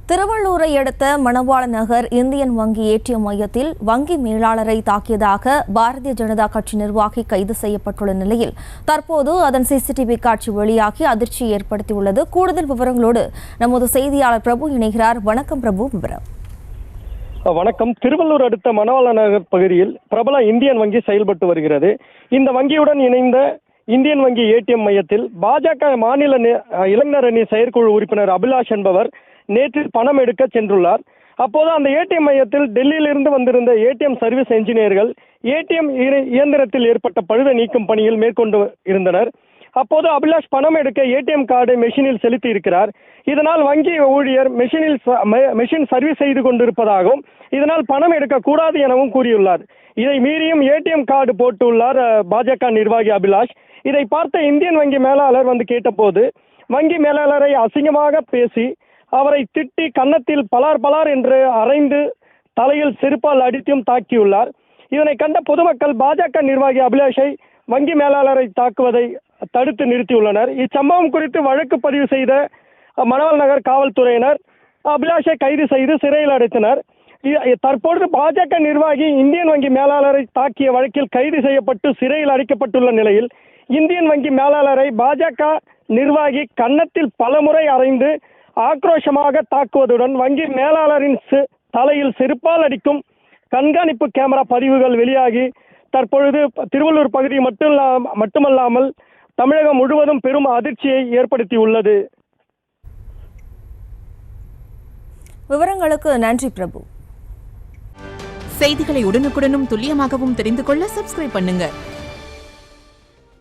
திருவள்ளூரை அடுத்த மணவாள நகர் இந்தியன் வங்கி ஏடிஎம் மையத்தில் வங்கி மேலாளரை தாக்கியதாக பாரதிய ஜனதா கட்சி நிர்வாகி கைது செய்யப்பட்டுள்ள நிலையில் தற்போது அதன் சிசிடிவி காட்சி வெளியாகி அதிர்ச்சியை ஏற்படுத்தியுள்ளது. கூடுதல் விவரங்களோடு நமது செய்தியாளர் பிரபு இணைகிறார். வணக்கம் பிரபு, விவரம். வணக்கம். திருவள்ளூர் அடுத்த மணவாள நகர் பகுதியில் பிரபல இந்தியன் வங்கி செயல்பட்டு வருகிறது. இந்த வங்கியுடன் இணைந்த இந்தியன் வங்கி ஏடிஎம் மையத்தில் பாஜக மாநில இளைஞர் அணி செயற்குழு உறுப்பினர் அபிலாஷ் என்பவர் நேற்று பணம் எடுக்க சென்றுள்ளார். அப்போது அந்த ஏடிஎம் மையத்தில் டெல்லியிலிருந்து வந்திருந்த ஏடிஎம் சர்வீஸ் என்ஜினியர்கள் ஏடிஎம் இயந்திரத்தில் ஏற்பட்ட பழுதை நீக்கும் பணியில் மேற்கொண்டு இருந்தனர். அப்போது அபிலாஷ் பணம் எடுக்க ஏடிஎம் கார்டை மெஷினில் செலுத்தி இருக்கிறார். இதனால் வங்கி ஊழியர் மெஷின் சர்வீஸ் செய்து கொண்டிருப்பதாகவும் இதனால் பணம் எடுக்கக்கூடாது எனவும் கூறியுள்ளார். இதை மீறியும் ஏடிஎம் கார்டு போட்டுள்ளார் பாஜக நிர்வாகி அபிலாஷ். இதை பார்த்த இந்தியன் வங்கி மேலாளர் வந்து கேட்டபோது வங்கி மேலாளரை அசிங்கமாக பேசி அவரை திட்டி கன்னத்தில் பலார் என்று அரைந்து தலையில் செருப்பால் அடித்தும் தாக்கியுள்ளார். இதனை கண்ட பொதுமக்கள் பாஜக நிர்வாகி அபிலாஷை வங்கி மேலாளரை தாக்குவதை தடுத்து நிறுத்தியுள்ளனர். இச்சம்பவம் குறித்து வழக்கு பதிவு செய்த மணவாள நகர் காவல்துறையினர் அபிலாஷை கைது செய்து சிறையில் அடைத்தனர். தற்பொழுது பாஜக நிர்வாகி இந்தியன் வங்கி மேலாளரை தாக்கிய வழக்கில் கைது செய்யப்பட்டு சிறையில் அடைக்கப்பட்டுள்ள நிலையில் இந்தியன் வங்கி மேலாளரை பாஜக நிர்வாகி கன்னத்தில் பலமுறை அறைந்து ஆக்ரோஷமாக தாக்குவதுடன் வங்கி மேலாளரின் தலையில் செருப்பால் அடிக்கும் கண்காணிப்பு கேமரா பதிவுகள் வெளியாகி தற்பொழுது திருவள்ளூர் பகுதி மட்டுமல்லாமல் தமிழகம் முழுவதும் பெரும் அதிர்ச்சியை ஏற்படுத்தியுள்ளது. விவரங்களுக்கு நன்றி பிரபு. செய்திகளை உடனுக்குடனும் துல்லியமாகவும் தெரிந்து கொள்ள சப்ஸ்கிரைப் பண்ணுங்க.